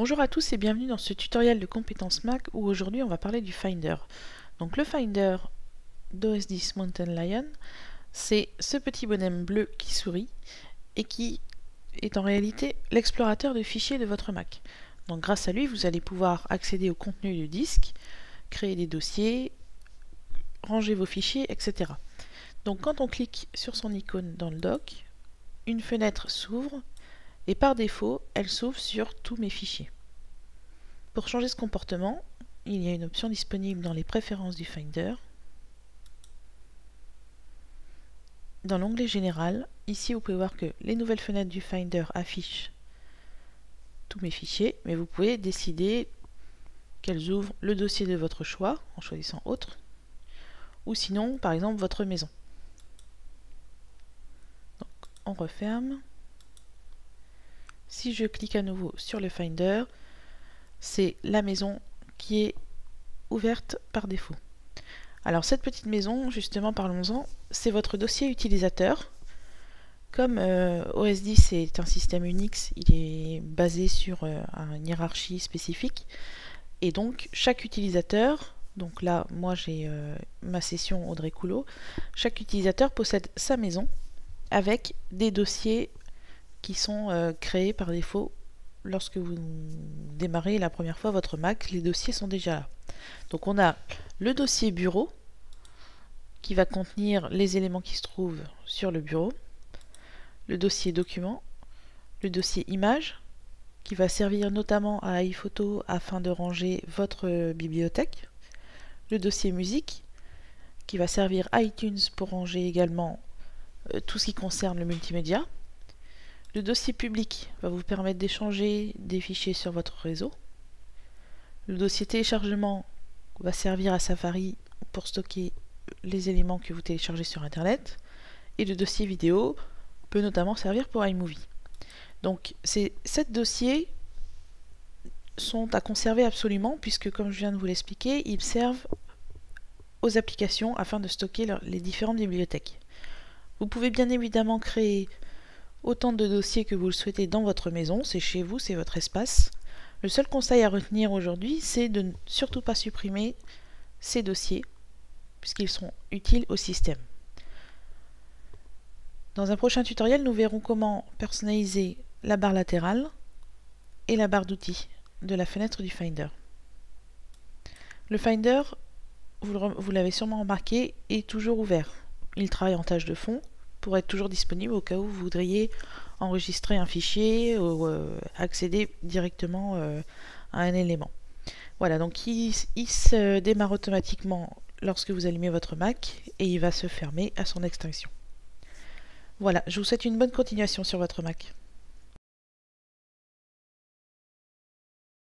Bonjour à tous et bienvenue dans ce tutoriel de compétences Mac où aujourd'hui on va parler du Finder. Donc le Finder d'OS X Mountain Lion, c'est ce petit bonhomme bleu qui sourit et qui est en réalité l'explorateur de fichiers de votre Mac. Donc grâce à lui vous allez pouvoir accéder au contenu du disque, créer des dossiers, ranger vos fichiers, etc. Donc quand on clique sur son icône dans le dock, une fenêtre s'ouvre et par défaut, elle s'ouvre sur tous mes fichiers. Pour changer ce comportement, il y a une option disponible dans les préférences du Finder. Dans l'onglet Général, ici vous pouvez voir que les nouvelles fenêtres du Finder affichent tous mes fichiers, mais vous pouvez décider qu'elles ouvrent le dossier de votre choix en choisissant Autre, ou sinon, par exemple, votre maison. Donc, on referme. Si je clique à nouveau sur le Finder, c'est la maison qui est ouverte par défaut. Alors cette petite maison, justement parlons-en, c'est votre dossier utilisateur. Comme OS X est un système Unix, il est basé sur une hiérarchie spécifique. Et donc chaque utilisateur, donc là moi j'ai ma session Audrey Coulot, chaque utilisateur possède sa maison avec des dossiers qui sont créés par défaut. Lorsque vous démarrez la première fois votre Mac, les dossiers sont déjà là. Donc on a le dossier bureau qui va contenir les éléments qui se trouvent sur le bureau, le dossier document, le dossier image qui va servir notamment à iPhoto afin de ranger votre bibliothèque, le dossier musique qui va servir à iTunes pour ranger également tout ce qui concerne le multimédia. Le dossier public va vous permettre d'échanger des fichiers sur votre réseau. Le dossier téléchargement va servir à Safari pour stocker les éléments que vous téléchargez sur Internet. Et le dossier vidéo peut notamment servir pour iMovie. Donc ces 7 dossiers sont à conserver absolument puisque, comme je viens de vous l'expliquer, ils servent aux applications afin de stocker les différentes bibliothèques. Vous pouvez bien évidemment créer autant de dossiers que vous le souhaitez dans votre maison, c'est chez vous, c'est votre espace. Le seul conseil à retenir aujourd'hui, c'est de ne surtout pas supprimer ces dossiers, puisqu'ils sont utiles au système. Dans un prochain tutoriel, nous verrons comment personnaliser la barre latérale et la barre d'outils de la fenêtre du Finder. Le Finder, vous l'avez sûrement remarqué, est toujours ouvert. Il travaille en tâche de fond, pour être toujours disponible au cas où vous voudriez enregistrer un fichier ou accéder directement à un élément. Voilà, donc il se démarre automatiquement lorsque vous allumez votre Mac et il va se fermer à son extinction. Voilà, je vous souhaite une bonne continuation sur votre Mac.